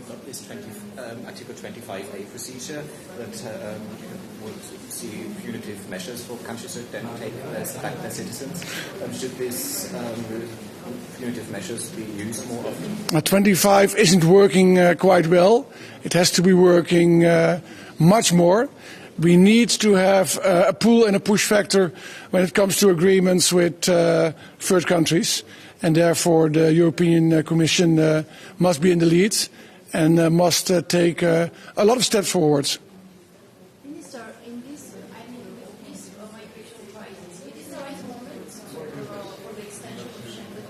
you've got this Article 25A procedure that would see punitive measures for countries that don't take back their citizens. Should these punitive measures be used more often? 25 isn't working quite well. It has to be working much more. We need to have a pull and a push factor when it comes to agreements with third countries. And therefore the European Commission must be in the lead and must take a lot of steps forwards. Minister, in this migration crisis, it is the right moment for the extension of Schengen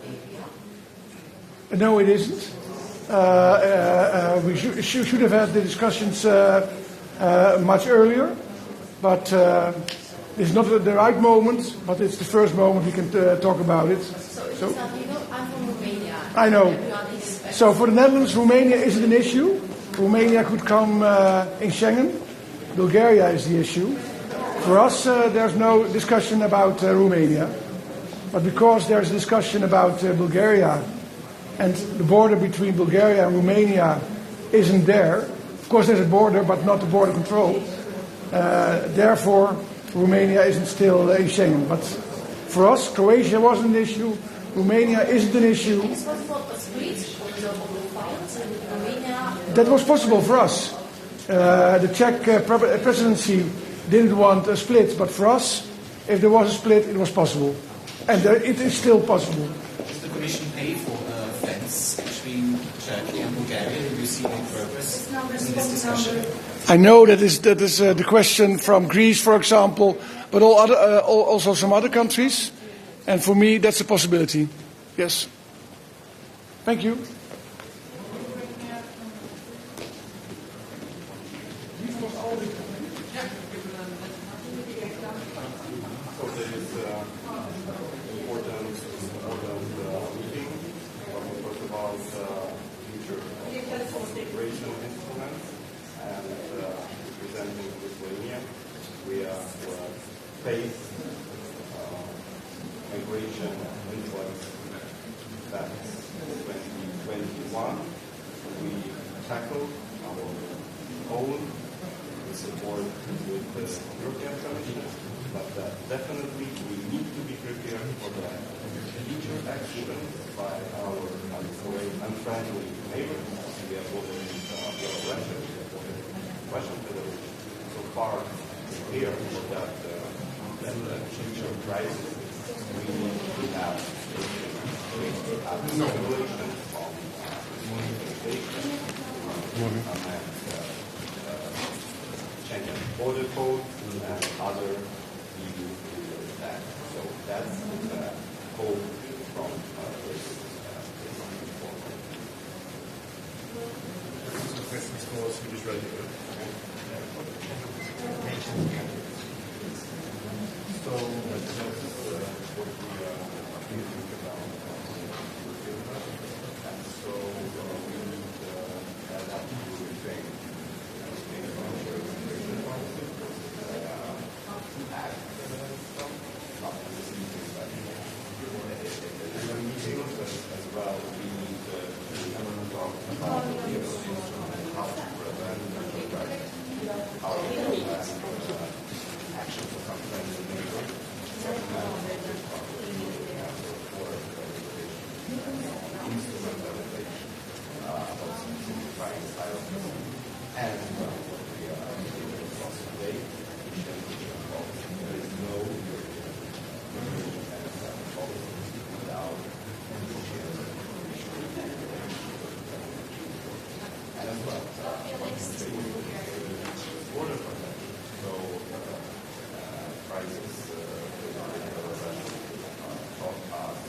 area? No, it isn't. We should have had the discussions much earlier, but it's not the right moment, but it's the first moment we can talk about it. So I'm from Romania. I know. So for the Netherlands, Romania isn't an issue. Romania could come in Schengen. Bulgaria is the issue. For us, there's no discussion about Romania. But because there's a discussion about Bulgaria and the border between Bulgaria and Romania isn't there, of course there's a border, but not the border control. Therefore, Romania isn't still in Schengen. But for us, Croatia wasn't an issue. Romania isn't an issue. It is possible to split the files and Romania. That was possible for us. The Czech presidency didn't want a split, but for us, if there was a split, it was possible. And it is still possible. Does the Commission pay for a fence between Turkey and Bulgaria? Do you see any progress in this discussion? I know that is the question from Greece, for example, but also some other countries. And for me, that's a possibility. Yes. Thank you. Migration influence that 2021 we tackled our own support with the European Commission, but definitely we need to be prepared for the future action by our unfriendly neighbors. We have already Russian Federation so far here for that future crisis. We need to have regulation of monetization and Schengen border code and other EU tax. So that's the hope from this report. Questions for Swedish radio. So what we are thinking about. And so we need that up to refrain. As well, we need to talk about the how to prevent how to prevent actions of some friends and neighbors. And we are across the day. There is no without and as well border protection. So crisis taught us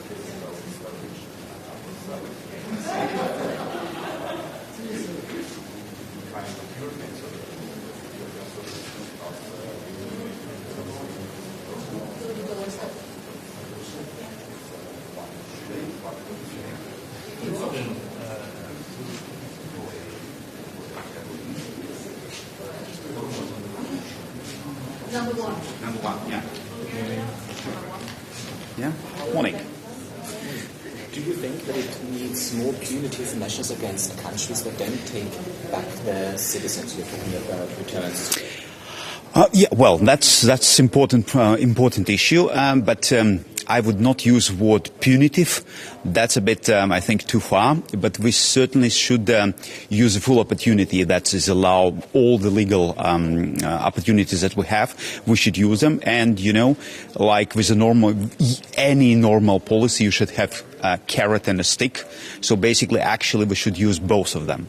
physical installation kind of European solution Number one, yeah. Yeah. Morning. Do you think that it needs more punitive measures against countries that then take back their citizens? You're talking about returns. Yeah, well, that's important issue, but I would not use the word punitive. That's a bit, I think, too far. But we certainly should use the full opportunity that is allow all the legal opportunities that we have. We should use them. And, you know, like with any normal policy, you should have a carrot and a stick. So basically, actually, we should use both of them.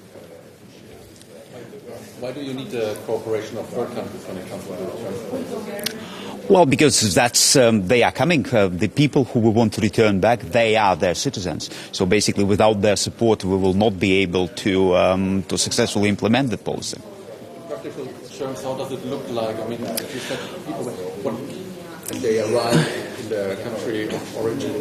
Why do you need the cooperation of third countries when it comes to the return? Well, because that's they are coming. The people who we want to return back, they are their citizens. So basically, without their support, we will not be able to successfully implement the policy. In practical terms, how does it look like? I mean, you said people, when they arrive in their country of origin,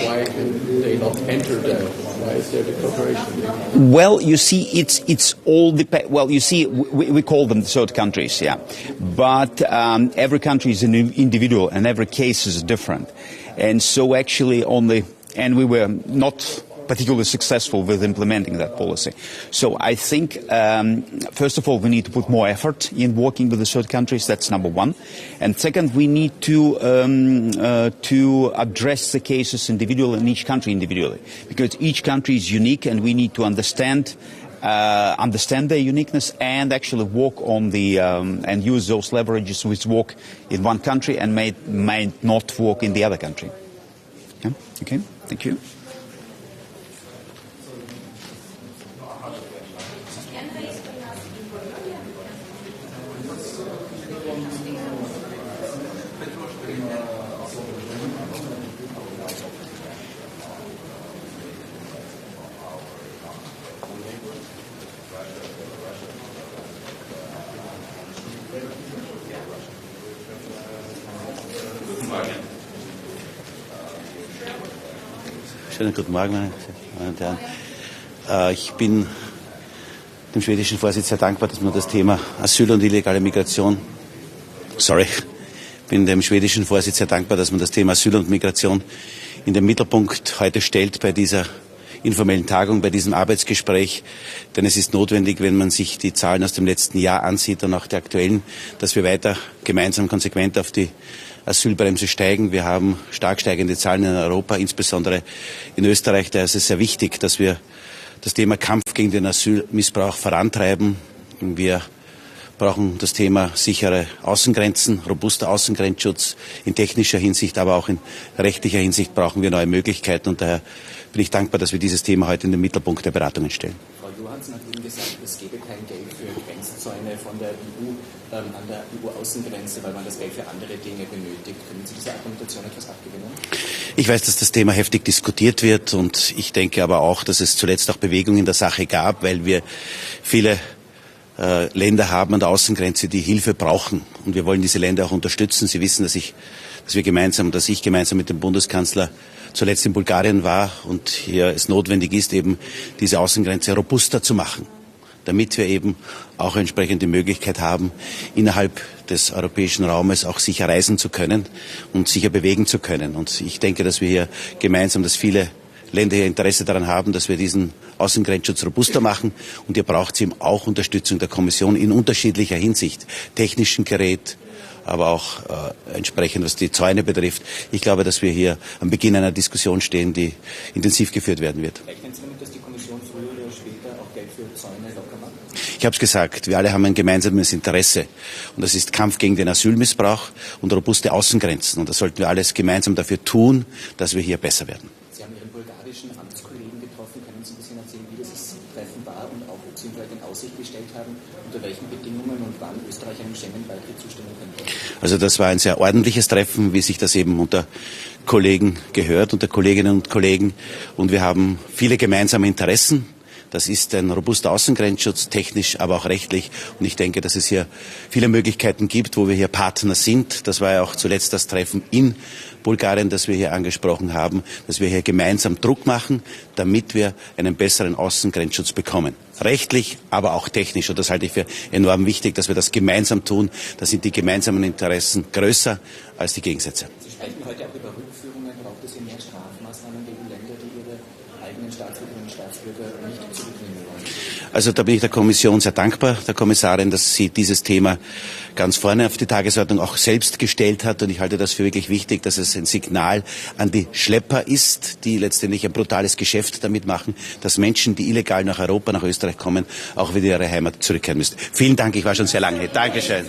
why can they not enter there? Why is there the cooperation? Well, you see, it's all well, you see, we call them third countries, yeah. But every country is an individual, and every case is different. And so, actually, and we were not particularly successful with implementing that policy. So I think, first of all, we need to put more effort in working with the third countries. That's number one. And second, we need to address the cases individually in each country individually, because each country is unique, and we need to understand their uniqueness and actually work on the and use those leverages which work in one country and may not work in the other country. Yeah? Okay. Thank you. Schönen guten Morgen, meine Damen und Herren. Ich bin dem schwedischen Vorsitz sehr dankbar, dass man das Thema Asyl und illegale Migration in den Mittelpunkt heute stellt bei dieser informellen Tagung, bei diesem Arbeitsgespräch. Denn es ist notwendig, wenn man sich die Zahlen aus dem letzten Jahr ansieht und auch die aktuellen, dass wir weiter gemeinsam konsequent auf die Asylbremse steigen. Wir haben stark steigende Zahlen in Europa, insbesondere in Österreich. Da ist es sehr wichtig, dass wir das Thema Kampf gegen den Asylmissbrauch vorantreiben. Wir brauchen das Thema sichere Außengrenzen, robuster Außengrenzschutz in technischer Hinsicht, aber auch in rechtlicher Hinsicht brauchen wir neue Möglichkeiten. Und daher bin ich dankbar, dass wir dieses Thema heute in den Mittelpunkt der Beratungen stellen. Frau Johansson hat eben gesagt, es gebe kein Geld für Grenzzäune von der EU an der EU-Außengrenze, weil man das Geld für andere Dinge benötigt. Können Sie dieser Argumentation etwas abgewinnen? Ich weiß, dass das Thema heftig diskutiert wird, und ich denke aber auch, dass es zuletzt auch Bewegung in der Sache gab, weil wir viele Länder haben an der Außengrenze, die Hilfe brauchen, und wir wollen diese Länder auch unterstützen. Sie wissen, dass ich gemeinsam mit dem Bundeskanzler zuletzt in Bulgarien war und hier es notwendig ist, eben diese Außengrenze robuster zu machen, damit wir eben auch entsprechend die Möglichkeit haben, innerhalb des europäischen Raumes auch sicher reisen zu können und sicher bewegen zu können. Und ich denke, dass wir hier gemeinsam, dass viele Länder hier Interesse daran haben, dass wir diesen Außengrenzschutz robuster machen. Und hier braucht es eben auch Unterstützung der Kommission in unterschiedlicher Hinsicht, technischen Gerät, aber auch entsprechend, was die Zäune betrifft. Ich glaube, dass wir hier am Beginn einer Diskussion stehen, die intensiv geführt werden wird. Rechnen Sie damit, dass die Kommission früher oder später auch Geld für Zäune locker macht? Ich habe es gesagt, wir alle haben ein gemeinsames Interesse, und das ist Kampf gegen den Asylmissbrauch und robuste Außengrenzen. Und da sollten wir alles gemeinsam dafür tun, dass wir hier besser werden. Sie haben Ihren bulgarischen Amtskollegen getroffen. Können Sie ein bisschen erzählen, wie dieses Treffen war und auch, ob Sie ihm vielleicht in Aussicht gestellt haben, unter welchen Bedingungen und wann Österreich einem Schengen-Beitritt zustimmen könnte? Also das war ein sehr ordentliches Treffen, wie sich das eben unter Kollegen gehört, unter Kolleginnen und Kollegen. Und wir haben viele gemeinsame Interessen. Das ist ein robuster Außengrenzschutz, technisch, aber auch rechtlich. Und ich denke, dass es hier viele Möglichkeiten gibt, wo wir hier Partner sind. Das war ja auch zuletzt das Treffen in Bulgarien, das wir hier angesprochen haben, dass wir hier gemeinsam Druck machen, damit wir einen besseren Außengrenzschutz bekommen. Rechtlich, aber auch technisch. Und das halte ich für enorm wichtig, dass wir das gemeinsam tun. Da sind die gemeinsamen Interessen größer als die Gegensätze. Sie sprechen heute auch über Rückführungen. Braucht es hier mehr Strafmaßnahmen gegen Länder, die ihre Staatsbürgerinnen und Staatsbürger nicht zurücknehmen wollen? Also da bin ich der Kommission sehr dankbar, der Kommissarin, dass sie dieses Thema ganz vorne auf die Tagesordnung auch selbst gestellt hat. Und ich halte das für wirklich wichtig, dass es ein Signal an die Schlepper ist, die letztendlich ein brutales Geschäft damit machen, dass Menschen, die illegal nach Europa, nach Österreich kommen, auch wieder in ihre Heimat zurückkehren müssen. Vielen Dank, ich war schon sehr lange. Dankeschön.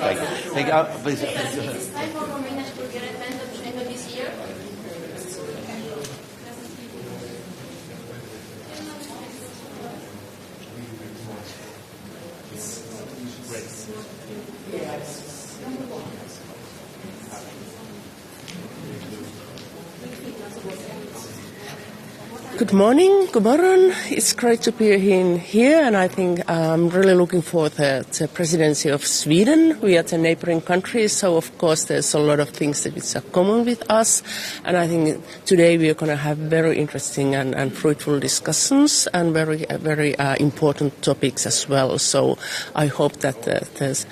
Good morning, good morning. It's great to be here, and I think I'm really looking for the presidency of Sweden. We are the neighboring countries, so of course there's a lot of things that are common with us, and I think today we are going to have very interesting and fruitful discussions and very important topics as well. So I hope that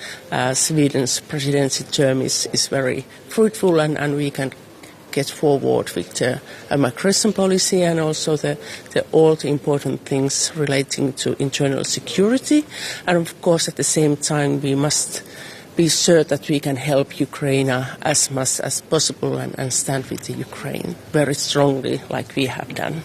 Sweden's presidency term is very fruitful and we can get forward with the migration policy and also all the important things relating to internal security. And of course, at the same time, we must be sure that we can help Ukraine as much as possible and stand with the Ukraine very strongly, like we have done.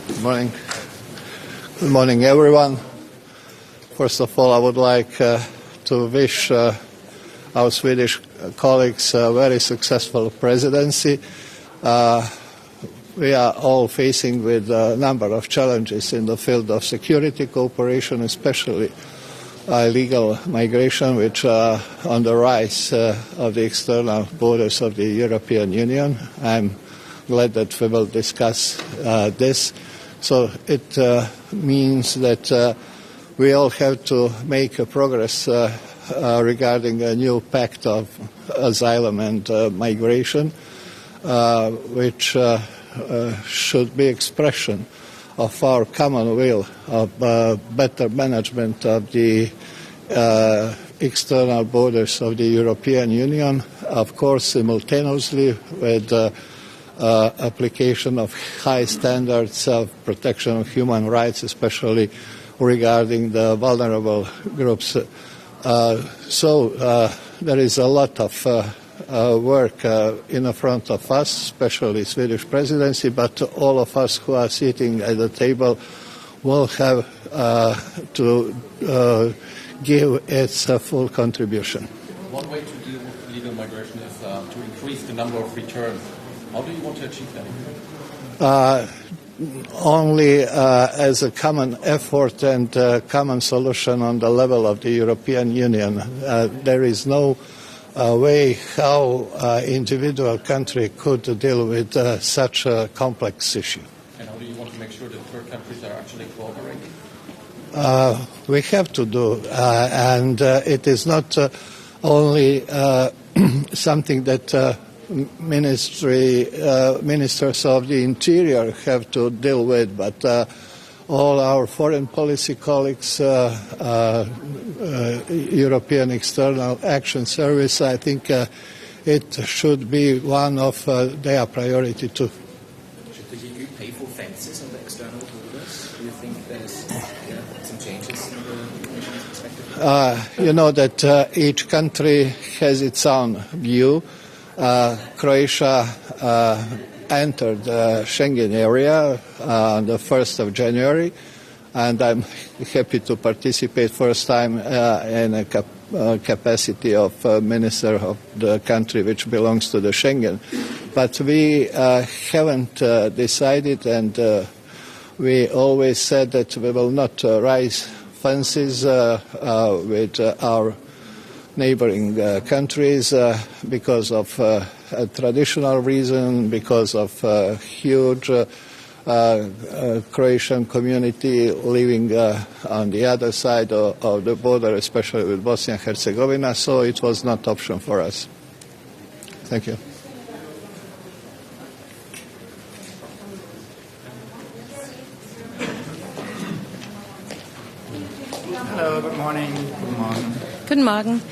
Good morning. Good morning, everyone. First of all, I would like to wish our Swedish colleagues a very successful presidency. We are all facing with a number of challenges in the field of security cooperation, especially illegal migration, which are on the rise of the external borders of the European Union. I'm glad that we will discuss this. So it means that we all have to make a progress regarding a new pact of asylum and migration, which should be expression of our common will of better management of the external borders of the European Union, of course simultaneously with application of high standards of protection of human rights, especially regarding the vulnerable groups. So there is a lot of work in front of us, especially Swedish presidency, but all of us who are sitting at the table will have to give its full contribution. One way to deal with illegal migration is to increase the number of returns. How do you want to achieve that? Only as a common effort and common solution on the level of the European Union. There is no way how individual country could deal with such a complex issue. And how do you want to make sure that third countries are actually cooperating? We have to do, and it is not only something that ministers of the interior have to deal with, but all our foreign policy colleagues, European External Action Service, I think it should be one of their priority too. Should the EU pay for fences on the external borders? Do you think there's some changes in the Commission's perspective? You know that each country has its own view. Croatia entered the Schengen area on the 1st of January, and I'm happy to participate first time in a capacity of minister of the country which belongs to the Schengen. But we haven't decided, and we always said that we will not raise fences with our neighboring countries because of a traditional reason, because of huge Croatian community living on the other side of the border, especially with Bosnia and Herzegovina, so it was not an option for us. Thank you. Hello, good morning. Guten Morgen. Guten Morgen.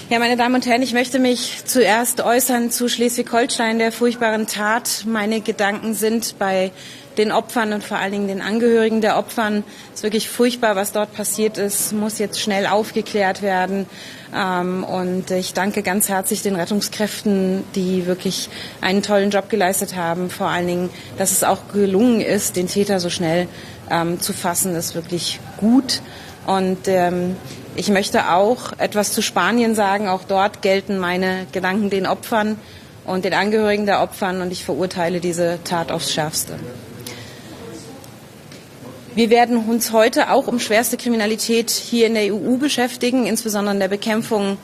Ja, meine Damen und Herren, ich möchte mich zuerst äußern zu Schleswig-Holstein, der furchtbaren Tat. Meine Gedanken sind bei den Opfern und vor allen Dingen den Angehörigen der Opfern. Es ist wirklich furchtbar, was dort passiert ist, muss jetzt schnell aufgeklärt werden. Und ich danke ganz herzlich den Rettungskräften, die wirklich einen tollen Job geleistet haben. Vor allen Dingen, dass es auch gelungen ist, den Täter so schnell zu fassen, ist wirklich gut. Und ich möchte auch etwas zu Spanien sagen. Auch dort gelten meine Gedanken den Opfern und den Angehörigen der Opfern. Und ich verurteile diese Tat aufs Schärfste. Wir werden uns heute auch um schwerste Kriminalität hier in der EU beschäftigen, insbesondere in der Bekämpfung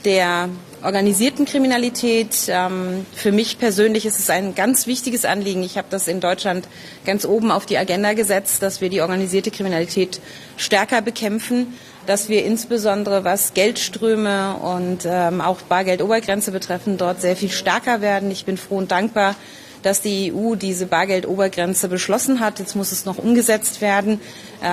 der organisierten Kriminalität. Für mich persönlich ist es ein ganz wichtiges Anliegen. Ich habe das in Deutschland ganz oben auf die Agenda gesetzt, dass wir die organisierte Kriminalität stärker bekämpfen, dass wir insbesondere was Geldströme und auch Bargeldobergrenze betreffen, dort sehr viel stärker werden. Ich bin froh und dankbar, dass die EU diese Bargeldobergrenze beschlossen hat. Jetzt muss es noch umgesetzt werden.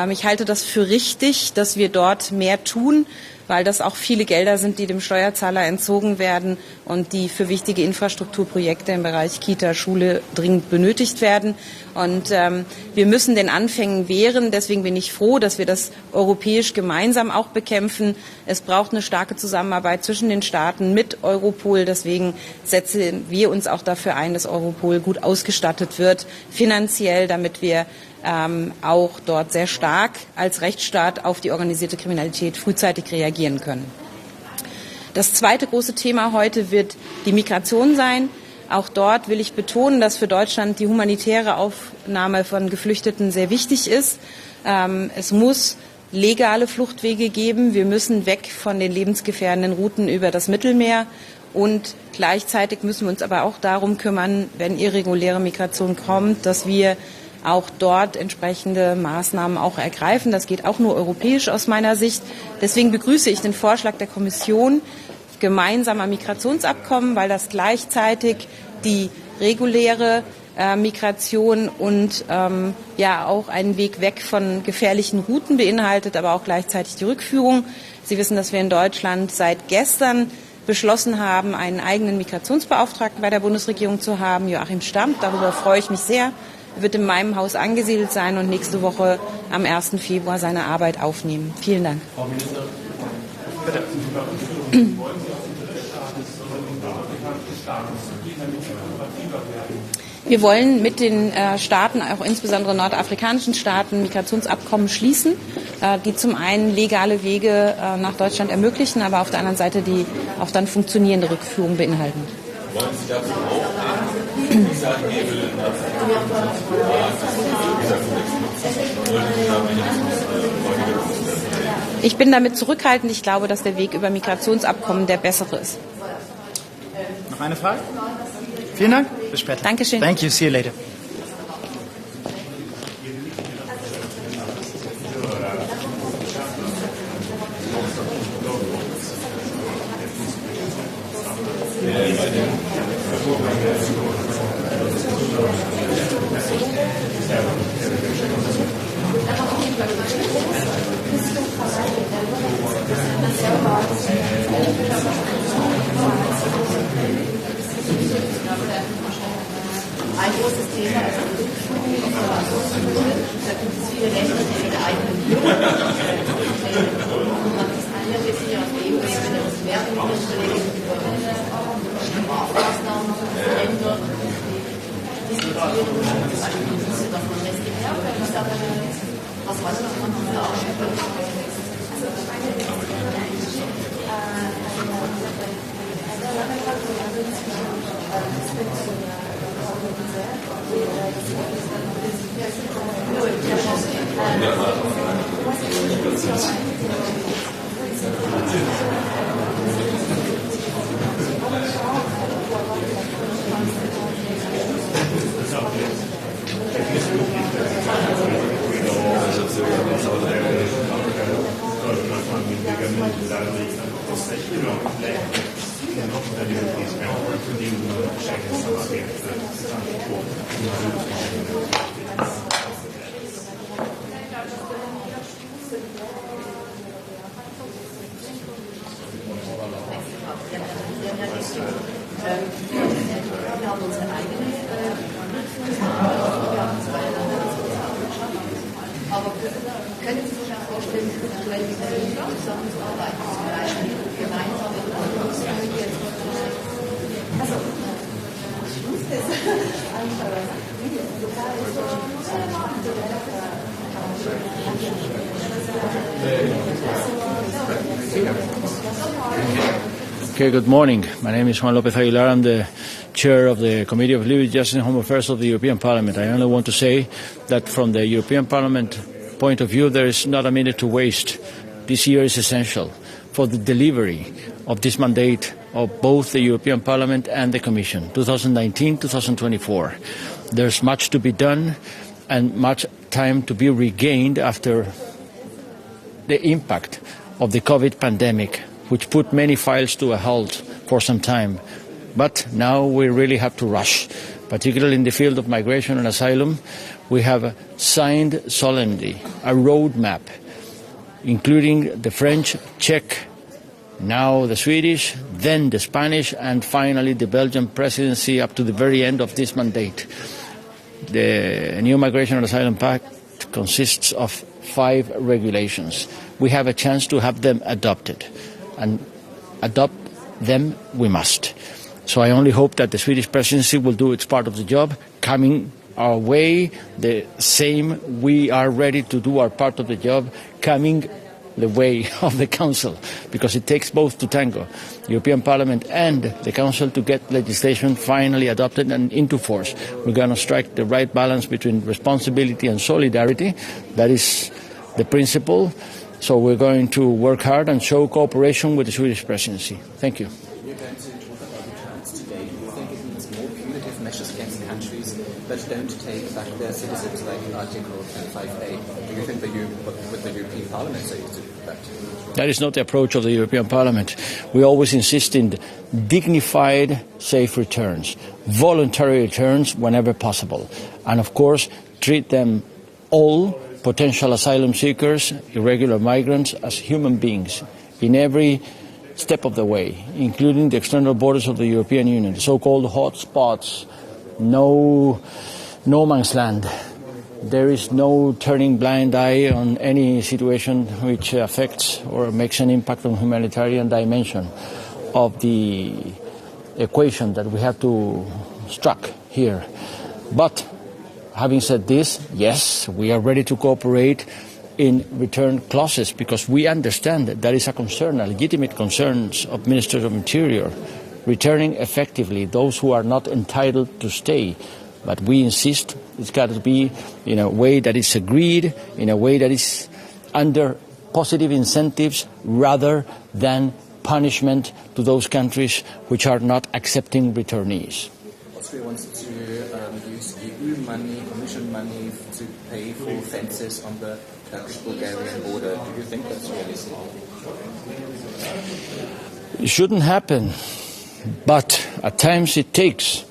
Ich halte das für richtig, dass wir dort mehr tun, weil das auch viele Gelder sind, die dem Steuerzahler entzogen werden und die für wichtige Infrastrukturprojekte im Bereich Kita, Schule dringend benötigt werden. Und wir müssen den Anfängen wehren. Deswegen bin ich froh, dass wir das europäisch gemeinsam auch bekämpfen. Es braucht eine starke Zusammenarbeit zwischen den Staaten mit Europol. Deswegen setzen wir uns auch dafür ein, dass Europol gut ausgestattet wird, finanziell, damit wir auch dort sehr stark als Rechtsstaat auf die organisierte Kriminalität frühzeitig reagieren können. Das zweite große Thema heute wird die Migration sein. Auch dort will ich betonen, dass für Deutschland die humanitäre Aufnahme von Geflüchteten sehr wichtig ist. Es muss legale Fluchtwege geben. Wir müssen weg von den lebensgefährdenden Routen über das Mittelmeer. Und gleichzeitig müssen wir uns aber auch darum kümmern, wenn irreguläre Migration kommt, dass wir auch dort entsprechende Maßnahmen auch ergreifen. Das geht auch nur europäisch aus meiner Sicht. Deswegen begrüße ich den Vorschlag der Kommission gemeinsamer Migrationsabkommen, weil das gleichzeitig die reguläre Migration und ja auch einen Weg weg von gefährlichen Routen beinhaltet, aber auch gleichzeitig die Rückführung. Sie wissen, dass wir in Deutschland seit gestern beschlossen haben, einen eigenen Migrationsbeauftragten bei der Bundesregierung zu haben, Joachim Stamp. Darüber freue ich mich sehr. Er wird in meinem Haus angesiedelt sein und nächste Woche am 1. Februar seine Arbeit aufnehmen. Vielen Dank. Frau Ministerin, bitte. Wir wollen mit den Staaten, auch insbesondere nordafrikanischen Staaten, Migrationsabkommen schließen, die zum einen legale Wege nach Deutschland ermöglichen, aber auf der anderen Seite die auch dann funktionierende Rückführung beinhalten. Wollen Sie dazu auch den Visa-Hebel in der Ich bin damit zurückhaltend. Ich glaube, dass der Weg über Migrationsabkommen der bessere ist. Noch eine Frage? Vielen Dank. Bis später. Dankeschön. Thank you. See you later. Ein großes Thema ist die Rückführung. Da gibt es viele Länder, die ihre eigenen Bürger und das andere ist hier auf EU-Ebene das Mehrheitsregeln über Strafmaßnahmen verändern, diskutieren und analysieren, dass man letztlich was man da auch Ja, Aber können Sie sich vorstellen, vielleicht zusammenzuarbeiten, gemeinsam in also, ich muss das Okay, good morning. My name is Juan López Aguilar. I'm the chair of the Committee of Liberty, Justice and Home Affairs of the European Parliament. I only want to say that from the European Parliament point of view, there is not a minute to waste. This year is essential for the delivery of this mandate of both the European Parliament and the Commission, 2019-2024. There's much to be done and much time to be regained after the impact of the COVID pandemic, which put many files to a halt for some time. But now we really have to rush, particularly in the field of migration and asylum. We have signed solemnly a roadmap, including the French, Czech, now the Swedish, then the Spanish, and finally the Belgian presidency up to the very end of this mandate. The new Migration and Asylum Pact consists of 5 regulations. We have a chance to have them adopted, and adopt them we must. So I only hope that the Swedish presidency will do its part of the job, coming our way the same. We are ready to do our part of the job, coming the way of the Council, because it takes both to tango, the European Parliament and the Council, to get legislation finally adopted and into force. We're going to strike the right balance between responsibility and solidarity. That is the principle. So we're going to work hard and show cooperation with the Swedish presidency. Thank you. You're going to talk about returns today. Do you think it means more punitive measures against countries that don't take back their citizens, like Article 25A? Do you think with the European Parliament say to that? That is not the approach of the European Parliament. We always insist in dignified, safe returns, voluntary returns whenever possible, and of course treat them all, potential asylum seekers, irregular migrants, as human beings in every step of the way, including the external borders of the European Union, the so-called hot spots, no man's land. There is no turning blind eye on any situation which affects or makes an impact on humanitarian dimension of the equation that we have to strike here. But having said this, yes, we are ready to cooperate in return clauses, because we understand that there is a concern, a legitimate concern of Ministers of Interior, returning effectively those who are not entitled to stay. But we insist it's got to be in a way that is agreed, in a way that is under positive incentives rather than punishment to those countries which are not accepting returnees. Austria wants to use EU money, Commission money, to pay for fences on the Turkish-Bulgarian border. Do you think that's realistic? It shouldn't happen, but at times it takes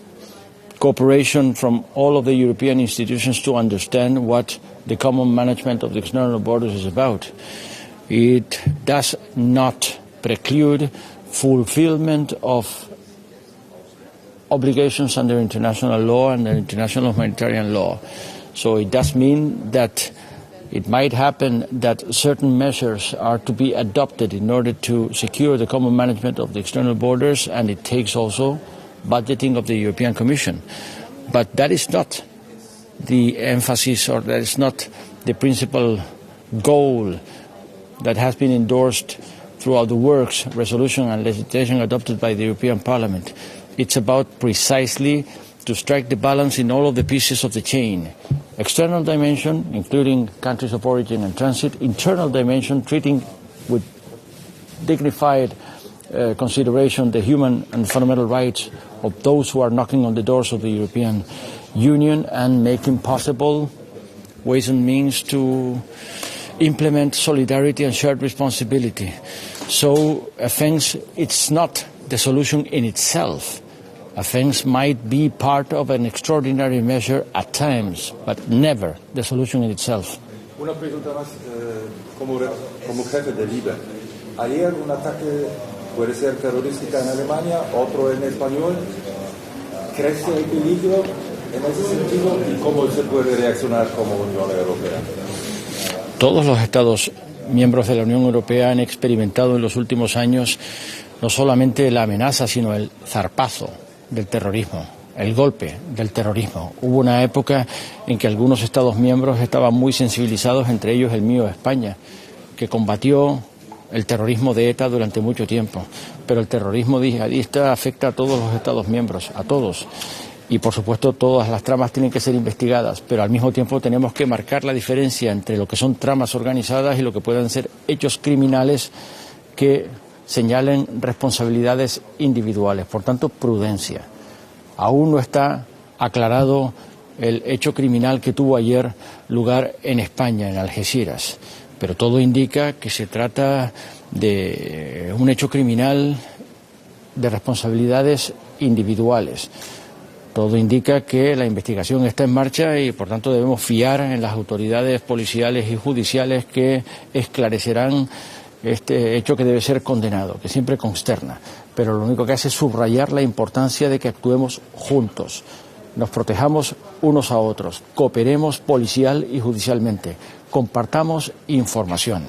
cooperation from all of the European institutions to understand what the common management of the external borders is about. It does not preclude fulfillment of obligations under international law and international humanitarian law. So it does mean that it might happen that certain measures are to be adopted in order to secure the common management of the external borders, and it takes also budgeting of the European Commission. But that is not the emphasis, or that is not the principal goal that has been endorsed throughout the works, resolution and legislation adopted by the European Parliament. It's about precisely to strike the balance in all of the pieces of the chain. External dimension, including countries of origin and transit. Internal dimension, treating with dignified consideration the human and fundamental rights of those who are knocking on the doors of the European Union, and making possible ways and means to implement solidarity and shared responsibility. So offense, it's not the solution in itself. Offense might be part of an extraordinary measure at times, but never the solution in itself. Una pregunta más como jefe de LIBE. Ayer un ataque puede ser terrorística en Alemania, otro en español. ¿Crece el peligro en ese sentido y cómo se puede reaccionar como Unión Europea? Todos los Estados miembros de la Unión Europea han experimentado en los últimos años no solamente la amenaza, sino el zarpazo del terrorismo, el golpe del terrorismo. Hubo una época en que algunos Estados miembros estaban muy sensibilizados, entre ellos el mío, España, que combatió el terrorismo de ETA durante mucho tiempo. Pero el terrorismo yihadista afecta a todos los Estados miembros, a todos. Y, por supuesto, todas las tramas tienen que ser investigadas, pero al mismo tiempo tenemos que marcar la diferencia entre lo que son tramas organizadas y lo que puedan ser hechos criminales que señalen responsabilidades individuales. Por tanto, prudencia. Aún no está aclarado el hecho criminal que tuvo ayer lugar en España, en Algeciras, pero todo indica que se trata de un hecho criminal de responsabilidades individuales. Todo indica que la investigación está en marcha y, por tanto, debemos fiar en las autoridades policiales y judiciales que esclarecerán este hecho que debe ser condenado, que siempre consterna. Pero lo único que hace es subrayar la importancia de que actuemos juntos, nos protejamos unos a otros, cooperemos policial y judicialmente, compartamos información.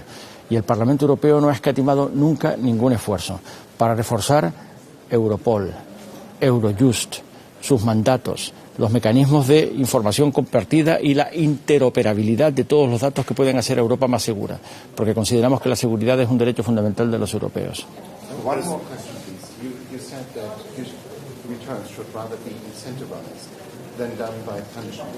Y el Parlamento Europeo no ha escatimado nunca ningún esfuerzo para reforzar Europol, Eurojust, sus mandatos, los mecanismos de información compartida y la interoperabilidad de todos los datos que pueden hacer a Europa más segura, porque consideramos que la seguridad es un derecho fundamental de los europeos. One more question, please. You said that his returns should rather be incentivized than done by punishment.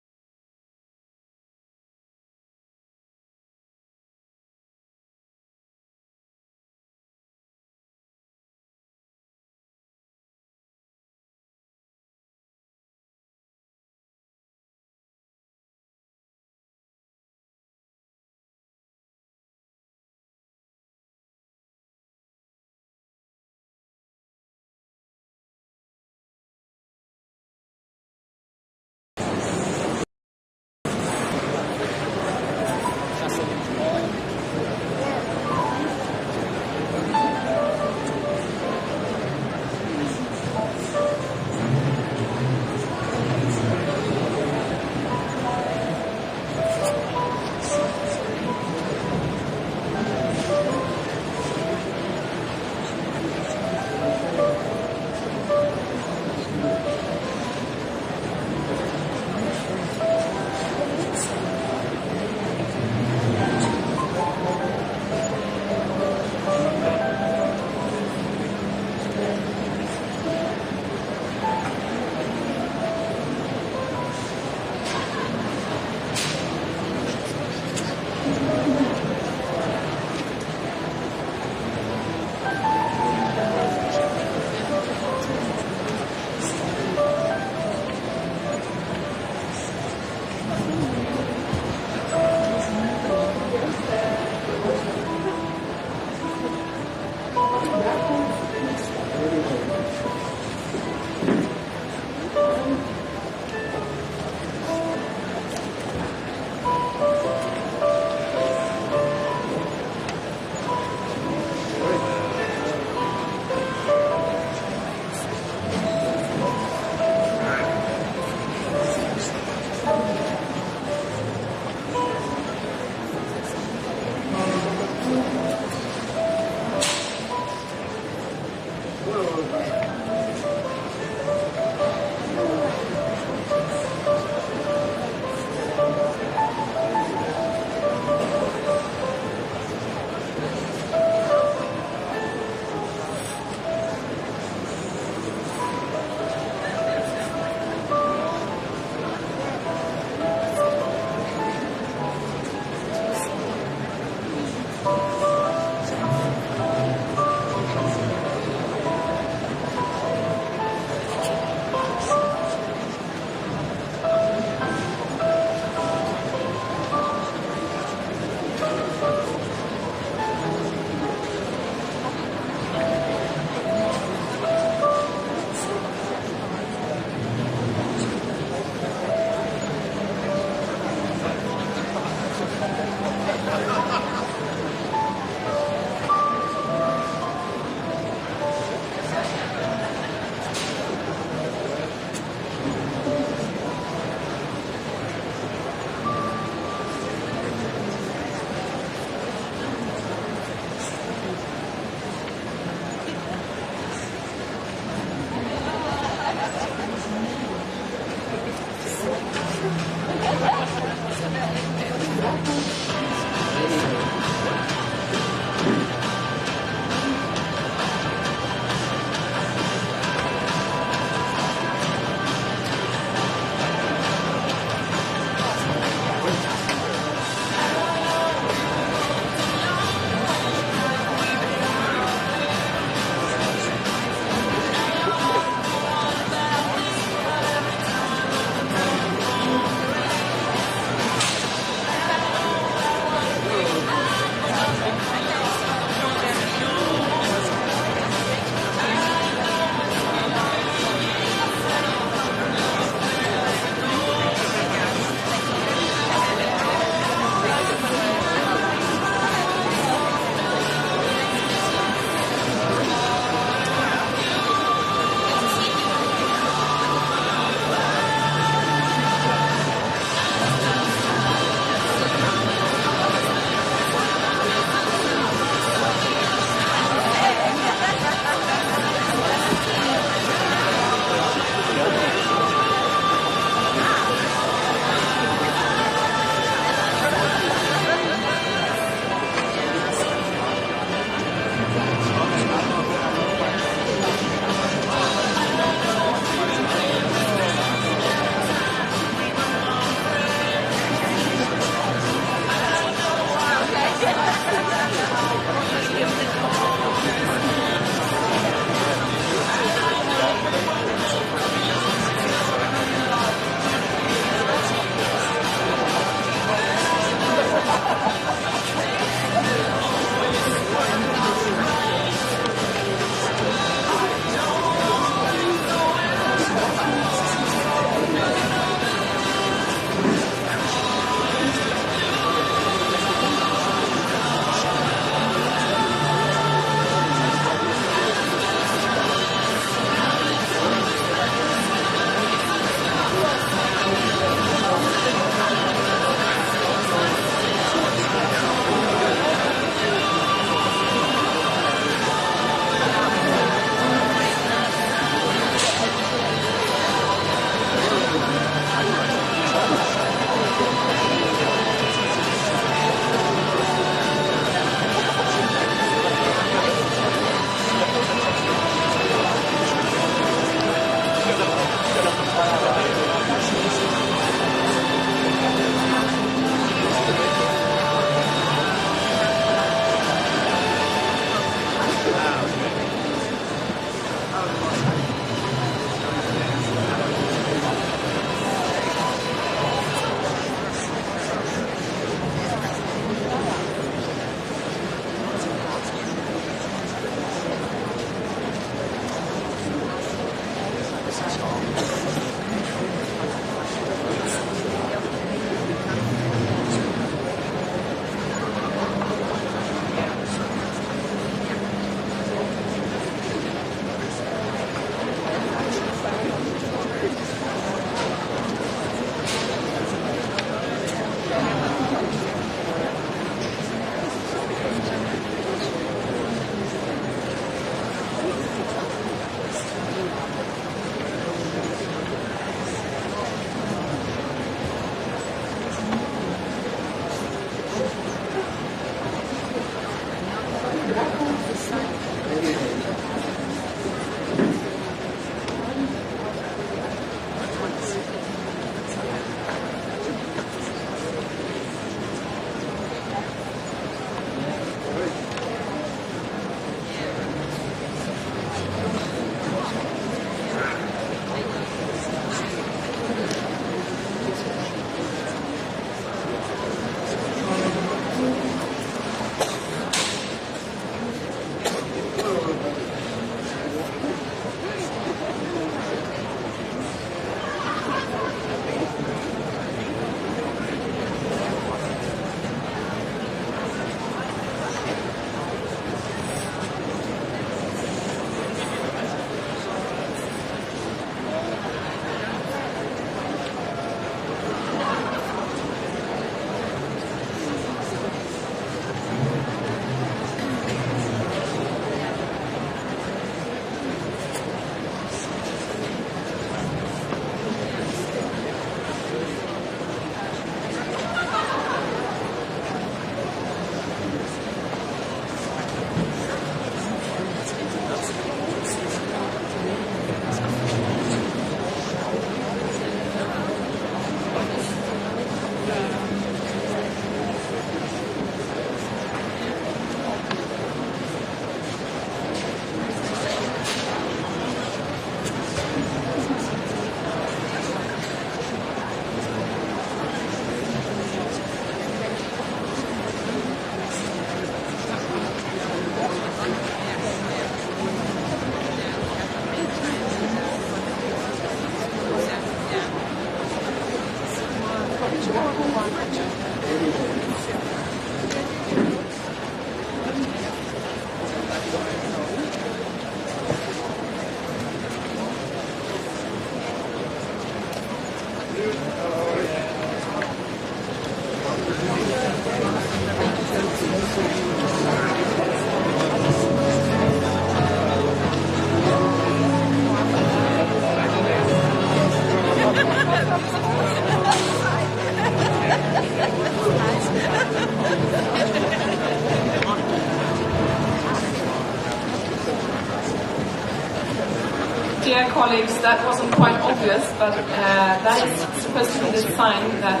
colleagues, that wasn't quite obvious, but that is supposed to be the sign that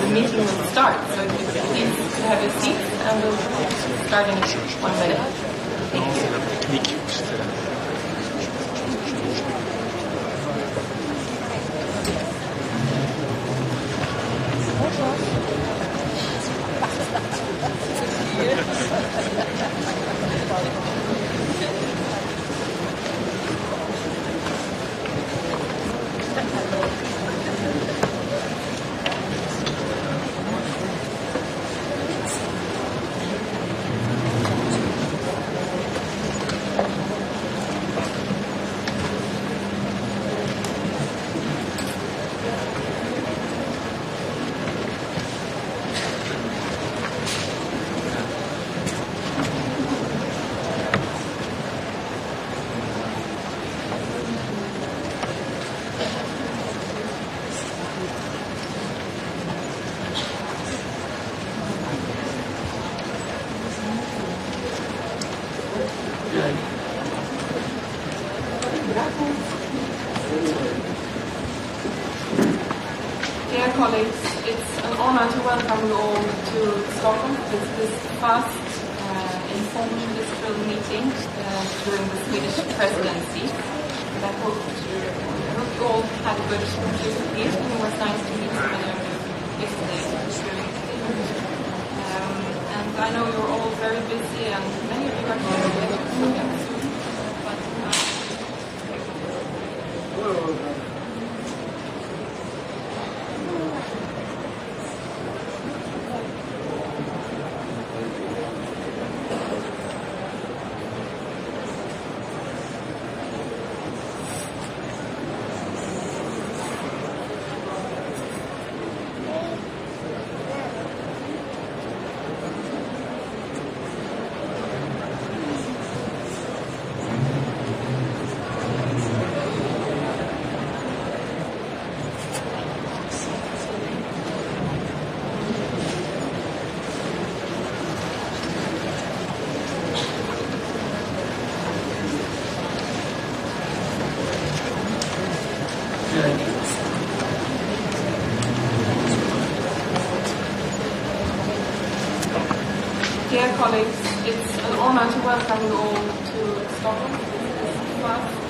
the meeting will start. So if you please have a seat, and we'll start in 1 minute. Thank you. Dear colleagues, it's an honor to welcome you all to Stockholm to this first informal digital meeting during the Swedish presidency. And I hope you all had a good trip here, and it was nice to meet some of you yesterday during the dinner. And I know you're all very busy, and many of you are here soon. Dear colleagues, it's an honor to welcome you all to Stockholm. This is the first